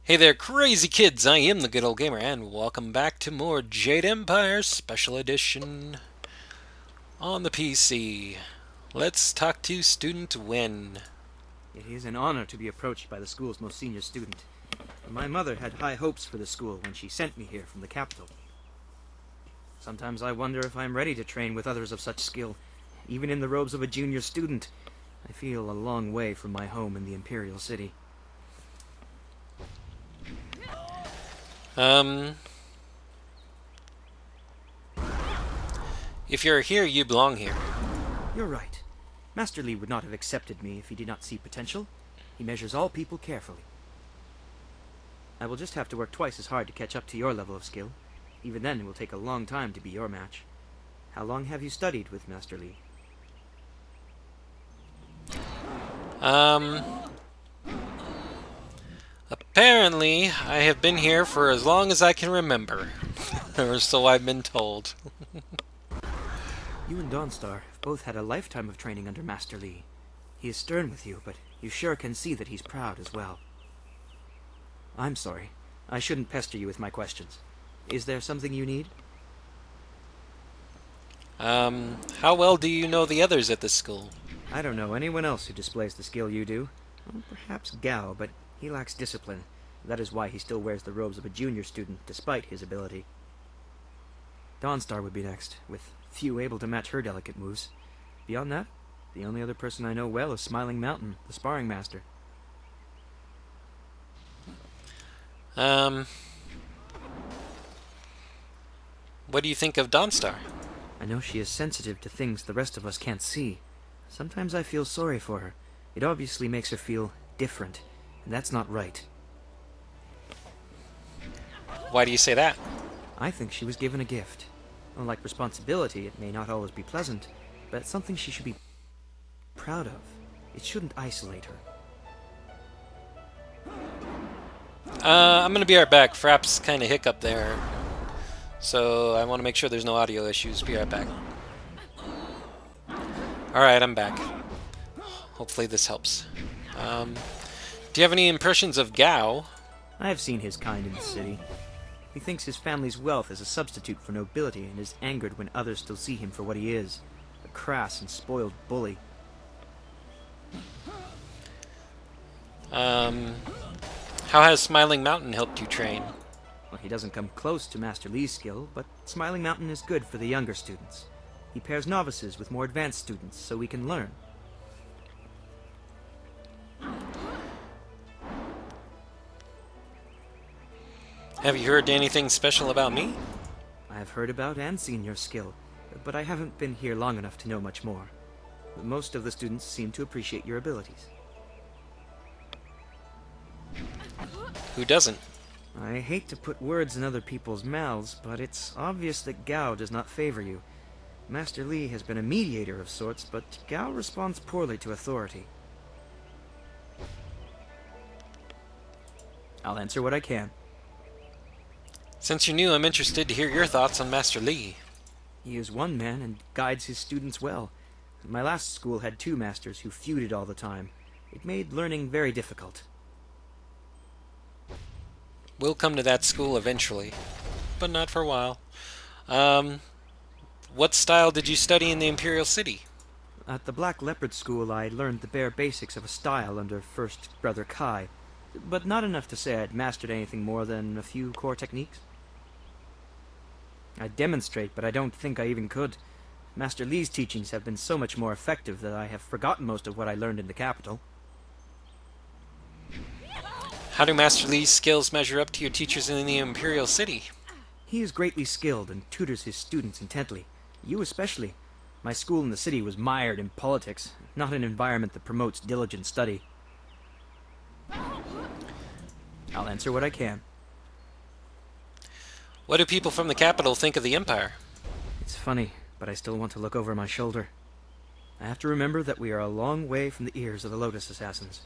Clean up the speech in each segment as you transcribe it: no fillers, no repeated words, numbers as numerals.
Hey there, crazy kids! I am the good old gamer, and welcome back to more Jade Empire Special Edition on the PC. Let's talk to Student Wen. It is an honor to be approached by the school's most senior student. My mother had high hopes for the school when she sent me here from the capital. Sometimes I wonder if I am ready to train with others of such skill. Even in the robes of a junior student, I feel a long way from my home in the Imperial City. If you're here, you belong here. You're right. Master Li would not have accepted me if he did not see potential. He measures all people carefully. I will just have to work twice as hard to catch up to your level of skill. Even then, it will take a long time to be your match. How long have you studied with Master Li? Apparently, I have been here for as long as I can remember. Or so I've been told. You and Dawnstar have both had a lifetime of training under Master Li. He is stern with you, but you sure can see that he's proud as well. I'm sorry. I shouldn't pester you with my questions. Is there something you need? How well do you know the others at this school? I don't know anyone else who displays the skill you do. Well, perhaps Gao, but he lacks discipline. That is why he still wears the robes of a junior student, despite his ability. Dawnstar would be next, with few able to match her delicate moves. Beyond that, the only other person I know well is Smiling Mountain, the sparring master. What do you think of Dawnstar? I know she is sensitive to things the rest of us can't see. Sometimes I feel sorry for her. It obviously makes her feel different, and that's not right. Why do you say that? I think she was given a gift. Unlike responsibility, it may not always be pleasant, but it's something she should be proud of. It shouldn't isolate her. I'm gonna be right back. Fraps kind of hiccup there. So I want to make sure there's no audio issues. Be right back. Alright, I'm back. Hopefully this helps. Do you have any impressions of Gao? I have seen his kind in the city. He thinks his family's wealth is a substitute for nobility and is angered when others still see him for what he is, a crass and spoiled bully. How has Smiling Mountain helped you train? Well, he doesn't come close to Master Li's skill, but Smiling Mountain is good for the younger students. He pairs novices with more advanced students so we can learn. Have you heard anything special about me? I have heard about and seen your skill, but I haven't been here long enough to know much more. Most of the students seem to appreciate your abilities. Who doesn't? I hate to put words in other people's mouths, but it's obvious that Gao does not favor you. Master Li has been a mediator of sorts, but Gao responds poorly to authority. I'll answer what I can. Since you're new, I'm interested to hear your thoughts on Master Li. He is one man and guides his students well. My last school had two masters who feuded all the time. It made learning very difficult. We'll come to that school eventually, but not for a while. What style did you study in the Imperial City? At the Black Leopard School, I learned the bare basics of a style under First Brother Kai, but not enough to say I'd mastered anything more than a few core techniques. I demonstrate, but I don't think I even could. Master Li's teachings have been so much more effective that I have forgotten most of what I learned in the capital. How do Master Li's skills measure up to your teachers in the Imperial City? He is greatly skilled and tutors his students intently. You especially. My school in the city was mired in politics, not an environment that promotes diligent study. I'll answer what I can. What do people from the capital think of the Empire? It's funny, but I still want to look over my shoulder. I have to remember that we are a long way from the ears of the Lotus Assassins.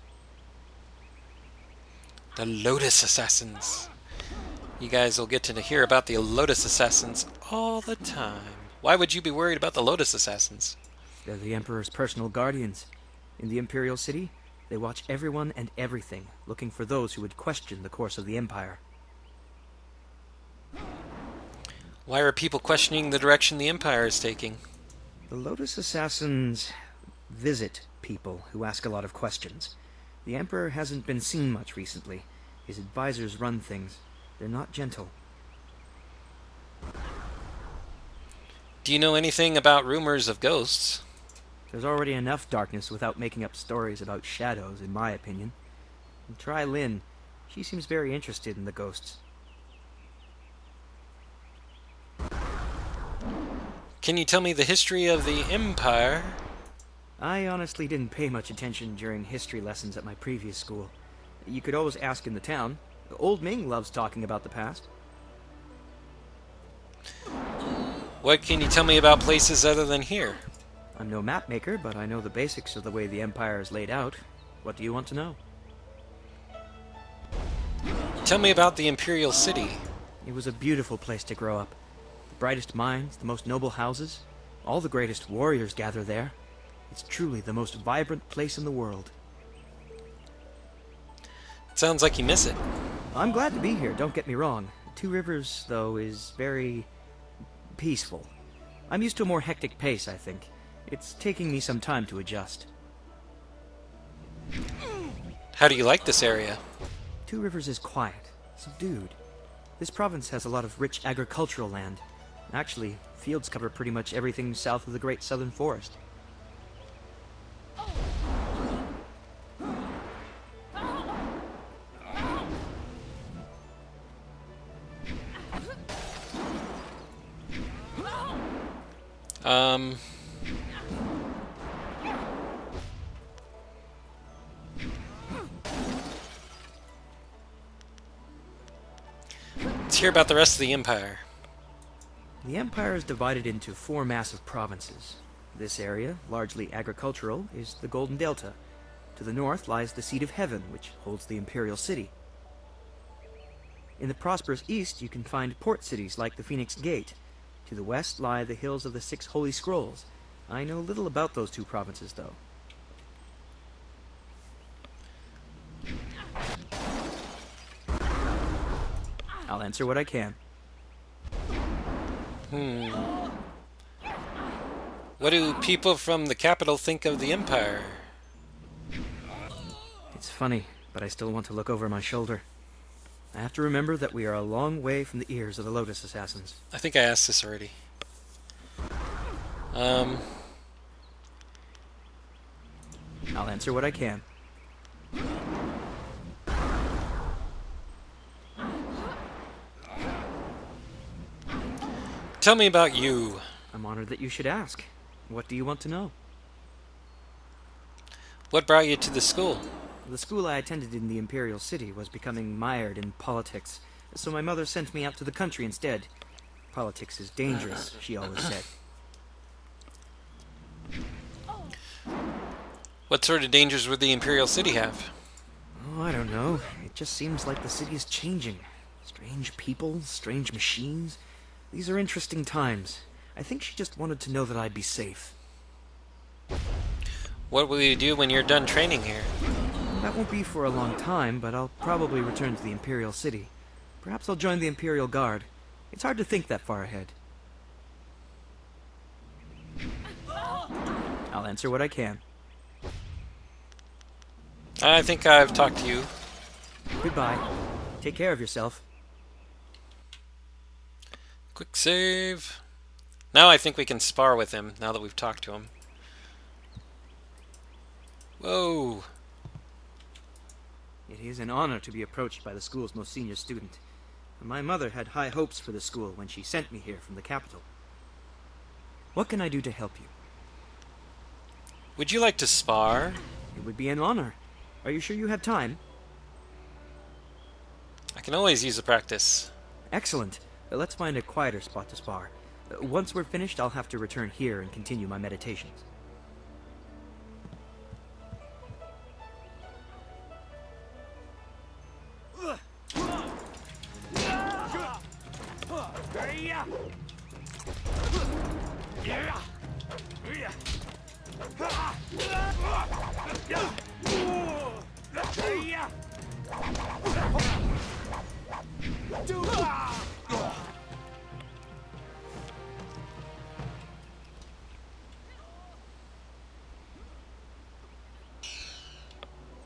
The Lotus Assassins. You guys will get to hear about the Lotus Assassins all the time. Why would you be worried about the Lotus Assassins? They're the Emperor's personal guardians. In the Imperial City, They watch everyone and everything, looking for those who would question the course of the Empire. Why are people questioning the direction the Empire is taking? The Lotus Assassins visit people who ask a lot of questions. The Emperor hasn't been seen much recently. His advisors run things. They're not gentle. Do you know anything about rumors of ghosts? There's already enough darkness without making up stories about shadows, in my opinion. And try Lynn. She seems very interested in the ghosts. Can you tell me the history of the Empire? I honestly didn't pay much attention during history lessons at my previous school. You could always ask in the town. Old Ming loves talking about the past. What can you tell me about places other than here? I'm no map maker, but I know the basics of the way the Empire is laid out. What do you want to know? Tell me about the Imperial City. It was a beautiful place to grow up. The brightest minds, the most noble houses, all the greatest warriors gather there. It's truly the most vibrant place in the world. It sounds like you miss it. I'm glad to be here, don't get me wrong. Two Rivers, though, is very peaceful. I'm used to a more hectic pace, I think. It's taking me some time to adjust. How do you like this area? Two Rivers is quiet, subdued. This province has a lot of rich agricultural land. Actually, fields cover pretty much everything south of the Great Southern Forest. Let's hear about the rest of the Empire. The Empire is divided into 4 massive provinces. This area, largely agricultural, is the Golden Delta. To the north lies the Seat of Heaven, which holds the Imperial City. In the prosperous east, you can find port cities like the Phoenix Gate. To the west lie the hills of the 6 Holy Scrolls. I know little about those 2 provinces, though. I'll answer what I can. What do people from the capital think of the Empire? It's funny, but I still want to look over my shoulder. I have to remember that we are a long way from the ears of the Lotus Assassins. I think I asked this already. I'll answer what I can. Tell me about you. I'm honored that you should ask. What do you want to know? What brought you to the school? The school I attended in the Imperial City was becoming mired in politics, so my mother sent me out to the country instead. Politics is dangerous, she always said. What sort of dangers would the Imperial City have? Oh, I don't know. It just seems like the city is changing. Strange people, strange machines. These are interesting times. I think she just wanted to know that I'd be safe. What will you do when you're done training here? That won't be for a long time, but I'll probably return to the Imperial City. Perhaps I'll join the Imperial Guard. It's hard to think that far ahead. I'll answer what I can. I think I've talked to you. Goodbye. Take care of yourself. Quick save. Now I think we can spar with him, now that we've talked to him. Whoa. It is an honor to be approached by the school's most senior student. My mother had high hopes for the school when she sent me here from the capital. What can I do to help you? Would you like to spar? It would be an honor. Are you sure you have time? I can always use a practice. Excellent. Let's find a quieter spot to spar. Once we're finished, I'll have to return here and continue my meditations.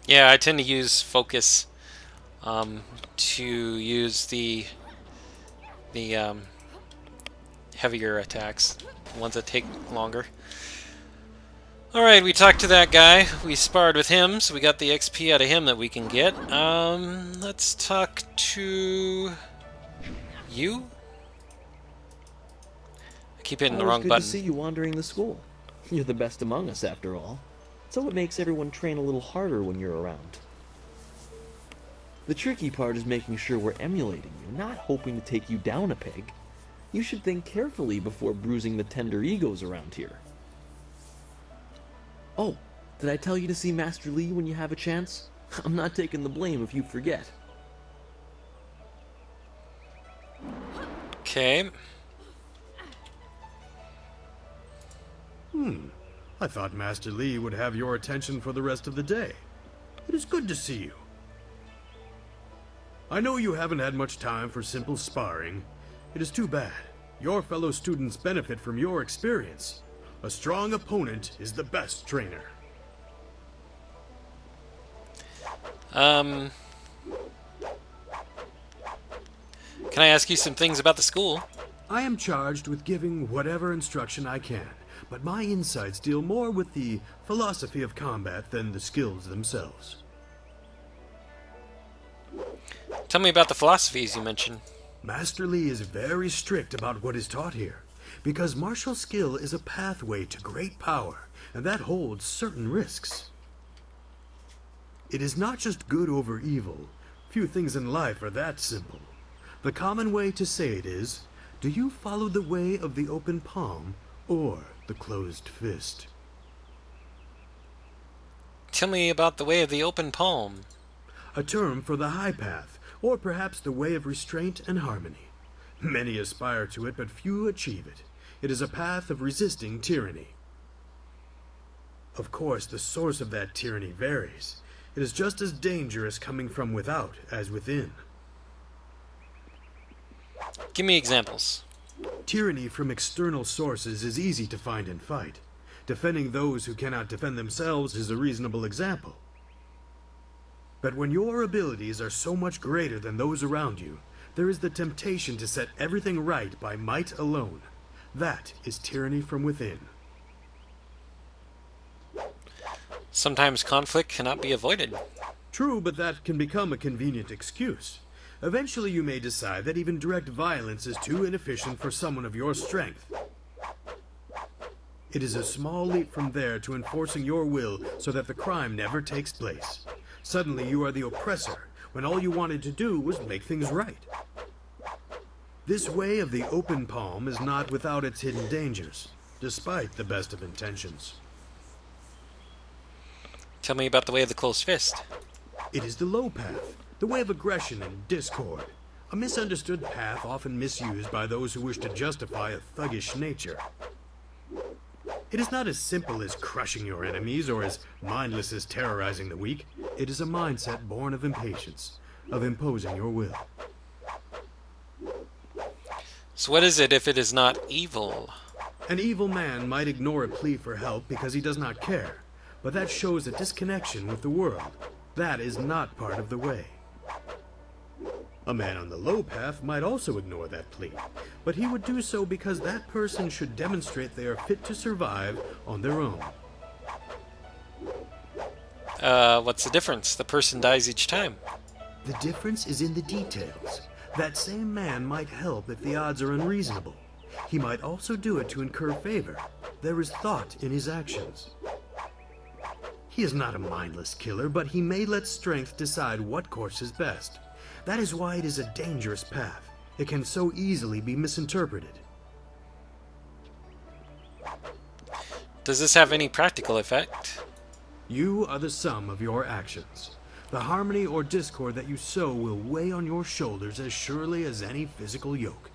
Yeah, I tend to use focus to use the heavier attacks, the ones that take longer. Alright, we talked to that guy. We sparred with him, so we got the XP out of him that we can get. Let's talk to you. I keep hitting the Always wrong good button. to see you wandering the school. You're the best among us, after all. So it makes everyone train a little harder when you're around. The tricky part is making sure we're emulating you, not hoping to take you down a peg. You should think carefully before bruising the tender egos around here. Oh, did I tell you to see Master Li when you have a chance? I'm not taking the blame if you forget. Okay. I thought Master Li would have your attention for the rest of the day. It is good to see you. I know you haven't had much time for simple sparring. It is too bad. Your fellow students benefit from your experience. A strong opponent is the best trainer. Can I ask you some things about the school? I am charged with giving whatever instruction I can, but my insights deal more with the philosophy of combat than the skills themselves. Tell me about the philosophies you mentioned. Master Li is very strict about what is taught here, because martial skill is a pathway to great power, and that holds certain risks. It is not just good over evil. Few things in life are that simple. The common way to say it is, do you follow the way of the open palm or the closed fist? Tell me about the way of the open palm. A term for the high path, or perhaps the way of restraint and harmony. Many aspire to it, but few achieve it. It is a path of resisting tyranny. Of course, the source of that tyranny varies. It is just as dangerous coming from without as within. Give me examples. Tyranny from external sources is easy to find and fight. Defending those who cannot defend themselves is a reasonable example. But when your abilities are so much greater than those around you, there is the temptation to set everything right by might alone. That is tyranny from within. Sometimes conflict cannot be avoided. True, but that can become a convenient excuse. Eventually you may decide that even direct violence is too inefficient for someone of your strength. It is a small leap from there to enforcing your will so that the crime never takes place. Suddenly you are the oppressor, when all you wanted to do was make things right. This way of the open palm is not without its hidden dangers, despite the best of intentions. Tell me about the way of the closed fist. It is the low path, the way of aggression and discord. A misunderstood path often misused by those who wish to justify a thuggish nature. It is not as simple as crushing your enemies or as mindless as terrorizing the weak. It is a mindset born of impatience, of imposing your will. So what is it if it is not evil? An evil man might ignore a plea for help because he does not care, but that shows a disconnection with the world. That is not part of the way. A man on the low path might also ignore that plea, but he would do so because that person should demonstrate they are fit to survive on their own. What's the difference? The person dies each time. The difference is in the details. That same man might help if the odds are unreasonable. He might also do it to incur favor. There is thought in his actions. He is not a mindless killer, but he may let strength decide what course is best. That is why it is a dangerous path. It can so easily be misinterpreted. Does this have any practical effect? You are the sum of your actions. The harmony or discord that you sow will weigh on your shoulders as surely as any physical yoke.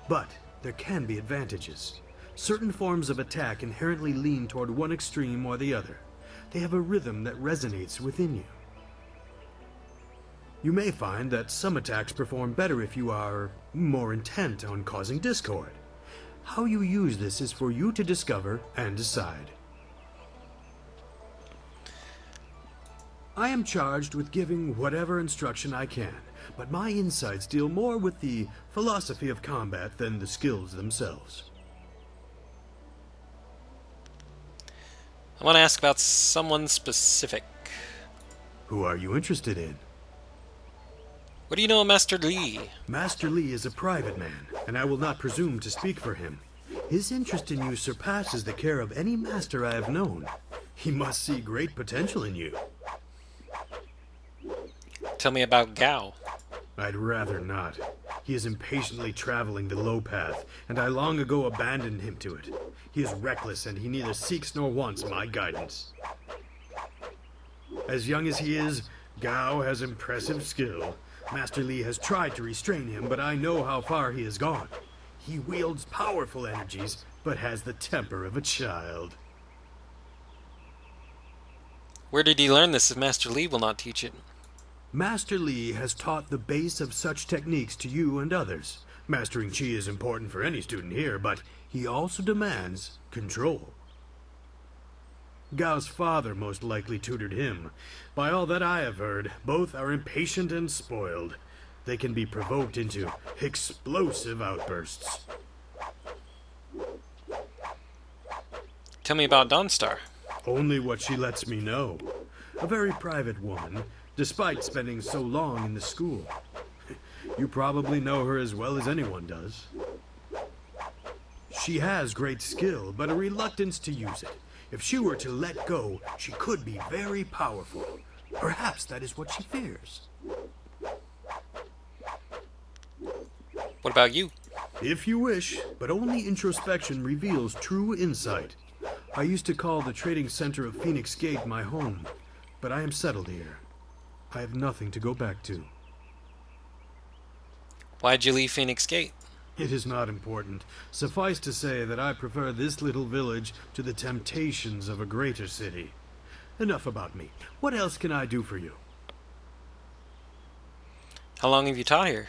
But there can be advantages. Certain forms of attack inherently lean toward one extreme or the other. They have a rhythm that resonates within you. You may find that some attacks perform better if you are more intent on causing discord. How you use this is for you to discover and decide. I am charged with giving whatever instruction I can, but my insights deal more with the philosophy of combat than the skills themselves. I want to ask about someone specific. Who are you interested in? What do you know of Master Li? Master Li is a private man, and I will not presume to speak for him. His interest in you surpasses the care of any master I have known. He must see great potential in you. Tell me about Gao. I'd rather not. He is impatiently traveling the low path, and I long ago abandoned him to it. He is reckless, and he neither seeks nor wants my guidance. As young as he is, Gao has impressive skill. Master Li has tried to restrain him, but I know how far he has gone. He wields powerful energies, but has the temper of a child. Where did he learn this if Master Li will not teach it? Master Li has taught the base of such techniques to you and others. Mastering Qi is important for any student here, but he also demands control. Gao's father most likely tutored him. By all that I have heard, both are impatient and spoiled. They can be provoked into explosive outbursts. Tell me about Dawnstar. Only what she lets me know. A very private woman, despite spending so long in the school. You probably know her as well as anyone does. She has great skill, but a reluctance to use it. If she were to let go, she could be very powerful. Perhaps that is what she fears. What about you? If you wish, but only introspection reveals true insight. I used to call the trading center of Phoenix Gate my home, but I am settled here. I have nothing to go back to. Why'd you leave Phoenix Gate? It is not important. Suffice to say that I prefer this little village to the temptations of a greater city. Enough about me. What else can I do for you? How long have you taught here?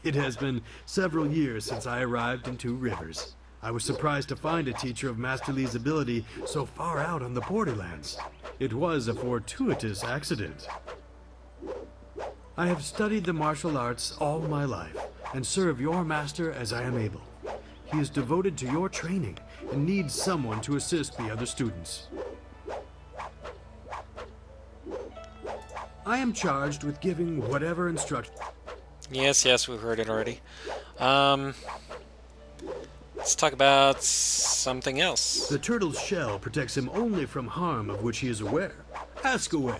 It has been several years since I arrived in Two Rivers. I was surprised to find a teacher of Master Li's ability so far out on the borderlands. It was a fortuitous accident. I have studied the martial arts all my life, and serve your master as I am able. He is devoted to your training, and needs someone to assist the other students. I am charged with giving whatever instruction... Yes, we've heard it already. Let's talk about something else. The turtle's shell protects him only from harm of which he is aware. Ask away.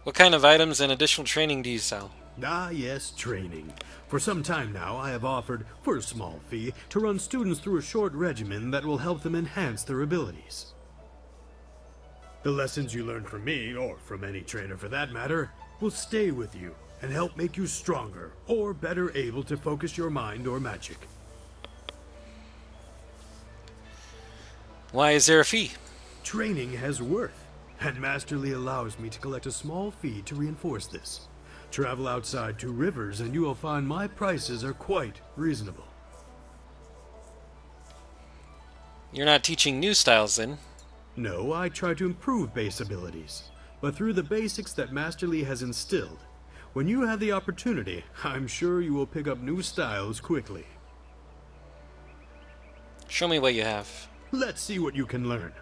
What kind of items and additional training do you sell? Ah, yes, training. For some time now, I have offered, for a small fee, to run students through a short regimen that will help them enhance their abilities. The lessons you learn from me, or from any trainer for that matter, will stay with you and help make you stronger, or better able to focus your mind or magic. Why is there a fee? Training has worth, and Master Li allows me to collect a small fee to reinforce this. Travel outside Two Rivers and you will find my prices are quite reasonable. You're not teaching new styles then? No, I try to improve base abilities, but through the basics that Master Li has instilled. When you have the opportunity, I'm sure you will pick up new styles quickly. Show me what you have. Let's see what you can learn.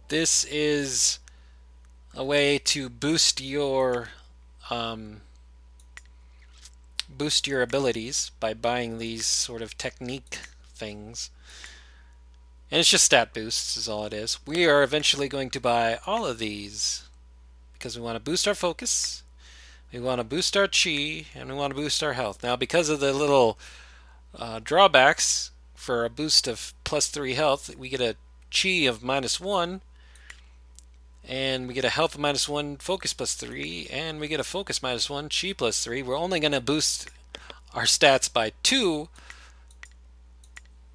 This is a way to boost your abilities by buying these sort of technique things. And it's just stat boosts is all it is. We are eventually going to buy all of these because we want to boost our focus, we want to boost our chi, and we want to boost our health. Now, because of the little drawbacks for a boost of +3 health, we get a chi of -1, and we get a health of -1, focus +3, and we get a focus -1, chi +3. We're only going to boost our stats by 2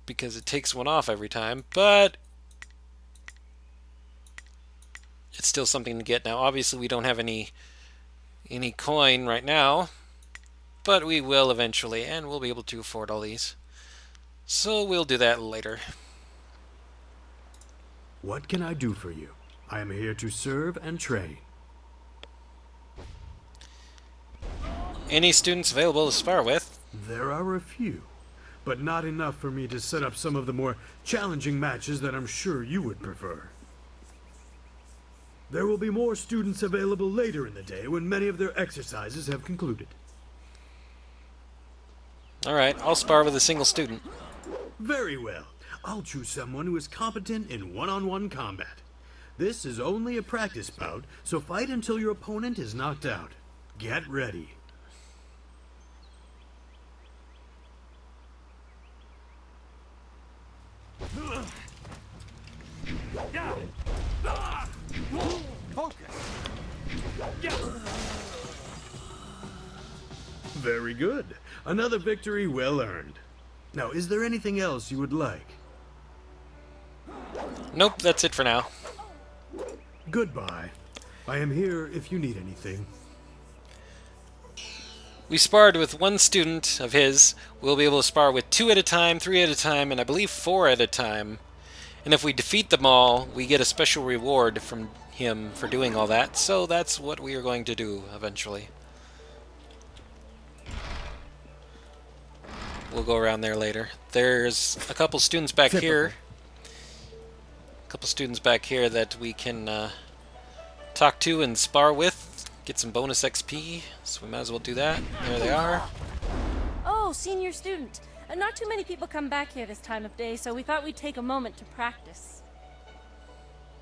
because it takes one off every time, but it's still something to get. Now, obviously, we don't have any coin right now, but we will eventually, and we'll be able to afford all these. So we'll do that later. What can I do for you? I am here to serve and train. Any students available to spar with? There are a few, but not enough for me to set up some of the more challenging matches that I'm sure you would prefer. There will be more students available later in the day when many of their exercises have concluded. Alright, I'll spar with a single student. Very well. I'll choose someone who is competent in one-on-one combat. This is only a practice bout, so fight until your opponent is knocked out. Get ready. Very good. Another victory well earned. Now, is there anything else you would like? Nope, that's it for now. Goodbye. I am here if you need anything. We sparred with one student of his. We'll be able to spar with 2 at a time, 3 at a time, and I believe 4 at a time. And if we defeat them all, we get a special reward from him for doing all that. So that's what we are going to do eventually. We'll go around there later. There's a couple students back here. A couple students back here that we can talk to and spar with. Get some bonus XP, so we might as well do that. There they are. Oh, senior student. Not too many people come back here this time of day, so we thought we'd take a moment to practice.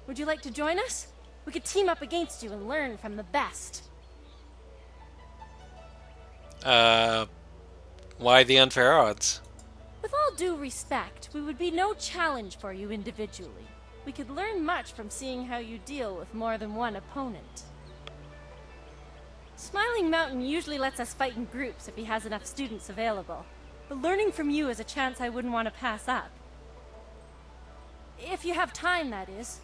Would you like to join us? We could team up against you and learn from the best. Why the unfair odds? With all due respect, we would be no challenge for you individually. We could learn much from seeing how you deal with more than one opponent. Smiling Mountain usually lets us fight in groups if he has enough students available. But learning from you is a chance I wouldn't want to pass up. If you have time, that is.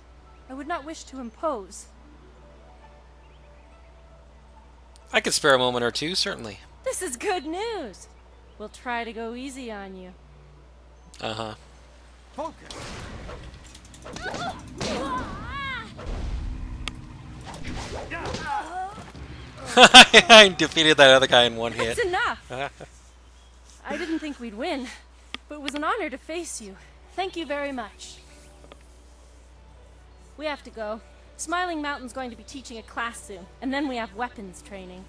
I would not wish to impose. I could spare a moment or two, certainly. This is good news. We'll try to go easy on you. Uh-huh. I defeated that other guy in one hit. That's enough! I didn't think we'd win, but it was an honor to face you. Thank you very much. We have to go. Smiling Mountain's going to be teaching a class soon, and then we have weapons training.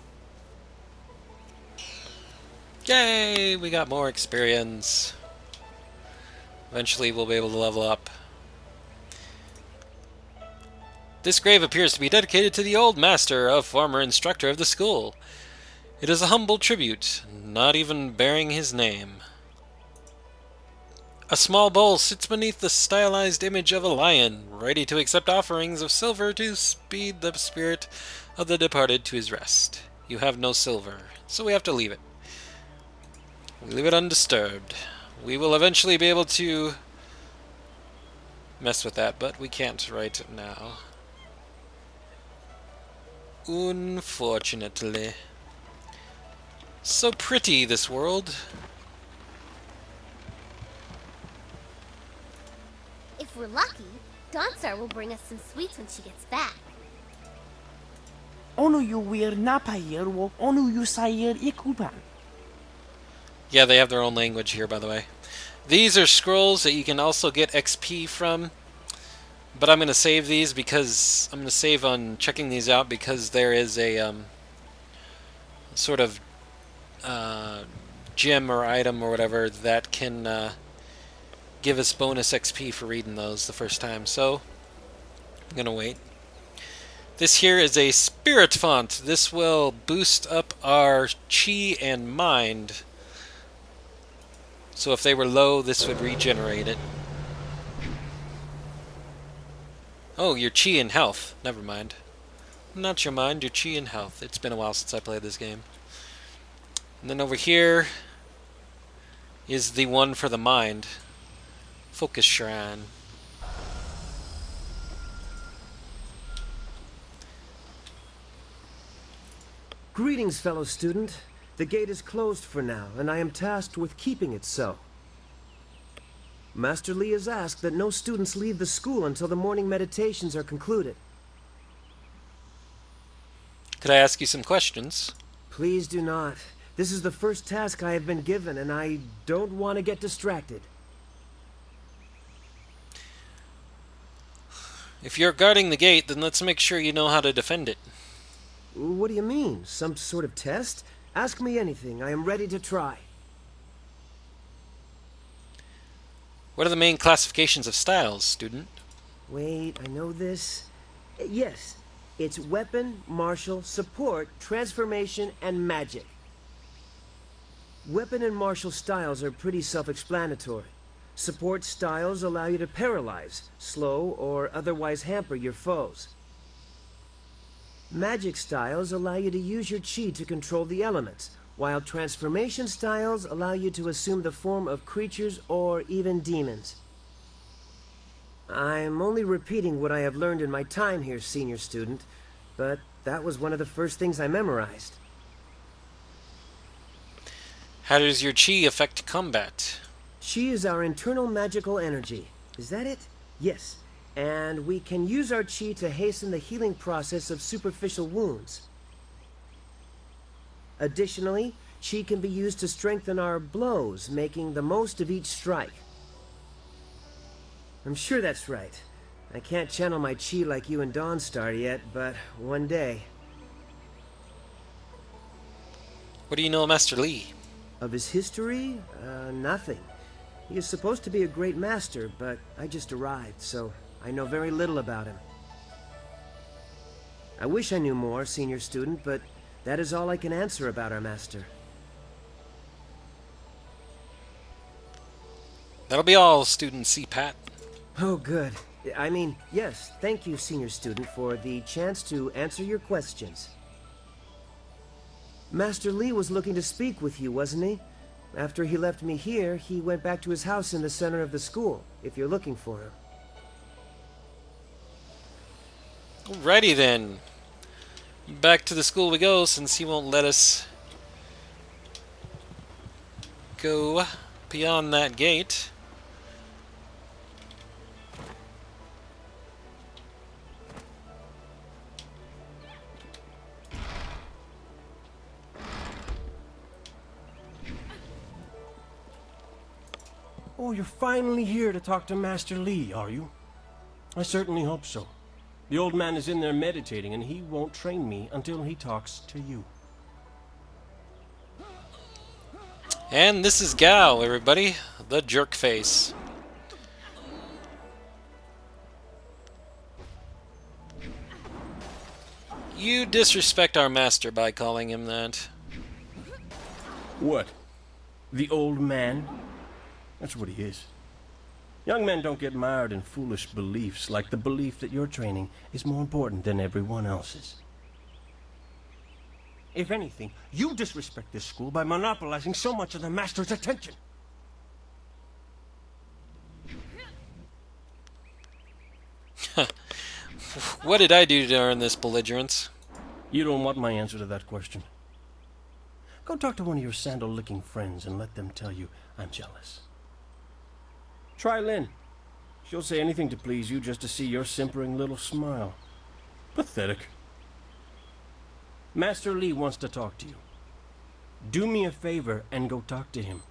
Yay! We got more experience. Eventually we'll be able to level up. This grave appears to be dedicated to the old master, a former instructor of the school. It is a humble tribute, not even bearing his name. A small bowl sits beneath the stylized image of a lion, ready to accept offerings of silver to speed the spirit of the departed to his rest. You have no silver, so we have to leave it. We leave it undisturbed. We will eventually be able to mess with that, but we can't right now. Unfortunately. So pretty, this world. If we're lucky, Donsar will bring us some sweets when she gets back. Onu yu wir napayir wo onu yu sayir ikupan. Yeah, they have their own language here, by the way. These are scrolls that you can also get XP from. But I'm going to save these because I'm going to save on checking these out because there is a sort of gem or item or whatever that can give us bonus XP for reading those the first time. So I'm going to wait. This here is a spirit font. This will boost up our chi and mind. So if they were low, this would regenerate it. Oh, your chi and health. Never mind. Not your mind, your chi and health. It's been a while since I played this game. And then over here, is the one for the mind. Focus Shrine. Greetings, fellow student. The gate is closed for now, and I am tasked with keeping it so. Master Li has asked that no students leave the school until the morning meditations are concluded. Could I ask you some questions? Please do not. This is the first task I have been given, and I don't want to get distracted. If you're guarding the gate, then let's make sure you know how to defend it. What do you mean? Some sort of test? Ask me anything. I am ready to try. What are the main classifications of styles, student? Wait, I know this. Yes, it's weapon, martial, support, transformation, and magic. Weapon and martial styles are pretty self-explanatory. Support styles allow you to paralyze, slow, or otherwise hamper your foes. Magic styles allow you to use your chi to control the elements, while transformation styles allow you to assume the form of creatures or even demons. I'm only repeating what I have learned in my time here, senior student, but that was one of the first things I memorized. How does your chi affect combat? Chi is our internal magical energy. Is that it? Yes. And we can use our chi to hasten the healing process of superficial wounds. Additionally, chi can be used to strengthen our blows, making the most of each strike. I'm sure that's right. I can't channel my chi like you and Dawnstar yet, but one day. What do you know of Master Li? Of his history? Nothing. He is supposed to be a great master, but I just arrived, so I know very little about him. I wish I knew more, senior student, but that is all I can answer about our master. That'll be all, student CPAT. Oh, good. I mean, yes, thank you, senior student, for the chance to answer your questions. Master Li was looking to speak with you, wasn't he? After he left me here, he went back to his house in the center of the school, if you're looking for him. Alrighty then. Back to the school we go, since he won't let us go beyond that gate. Oh, you're finally here to talk to Master Li, are you? I certainly hope so. The old man is in there meditating, and he won't train me until he talks to you. And this is Gao, everybody. The jerk face. You disrespect our master by calling him that. What? The old man? That's what he is. Young men don't get mired in foolish beliefs like the belief that your training is more important than everyone else's. If anything, you disrespect this school by monopolizing so much of the master's attention. What did I do to earn this belligerence? You don't want my answer to that question. Go talk to one of your sandal-licking friends and let them tell you I'm jealous. Try Lynn. She'll say anything to please you just to see your simpering little smile. Pathetic. Master Li wants to talk to you. Do me a favor and go talk to him.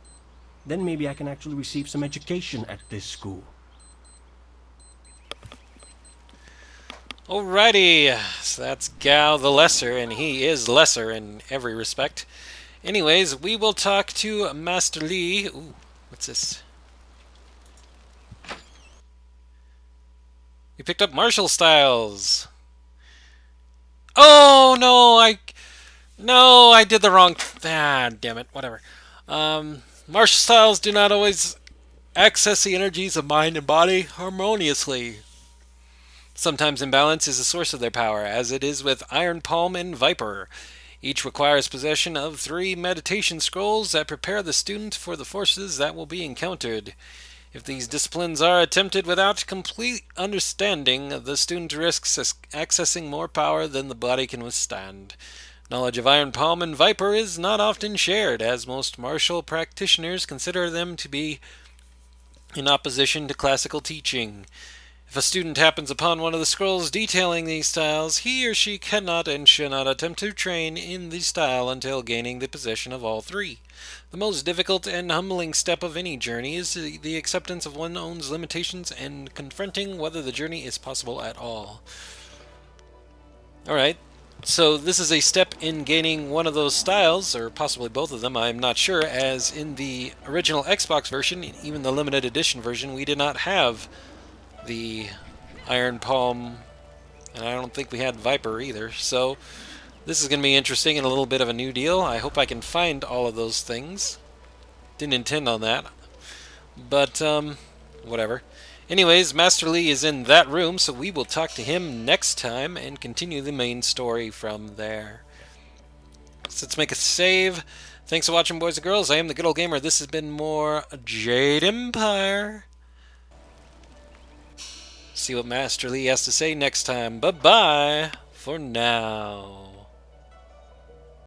Then maybe I can actually receive some education at this school. Alrighty, so that's Gao the Lesser, and he is lesser in every respect. Anyways, we will talk to Master Li. Ooh, what's this? We picked up martial styles. Oh no, I did the wrong. Damn it. Whatever. Martial styles do not always access the energies of mind and body harmoniously. Sometimes imbalance is the source of their power, as it is with Iron Palm and Viper. Each requires possession of 3 meditation scrolls that prepare the student for the forces that will be encountered. If these disciplines are attempted without complete understanding, the student risks accessing more power than the body can withstand. Knowledge of Iron Palm and Viper is not often shared, as most martial practitioners consider them to be in opposition to classical teaching. If a student happens upon one of the scrolls detailing these styles, he or she cannot and should not attempt to train in the style until gaining the possession of all 3. The most difficult and humbling step of any journey is the acceptance of one's own limitations and confronting whether the journey is possible at all. Alright, so this is a step in gaining one of those styles, or possibly both of them, I'm not sure, as in the original Xbox version, even the limited edition version, we did not have the Iron Palm, and I don't think we had Viper either, so this is going to be interesting and a little bit of a new deal. I hope I can find all of those things. Didn't intend on that, but whatever. Anyways, Master Lee is in that room, so we will talk to him next time and continue the main story from there. So let's make a save. Thanks for watching, boys and girls. I am the Good Old Gamer. This has been more Jade Empire. See what Master Lee has to say next time. Bye-bye for now.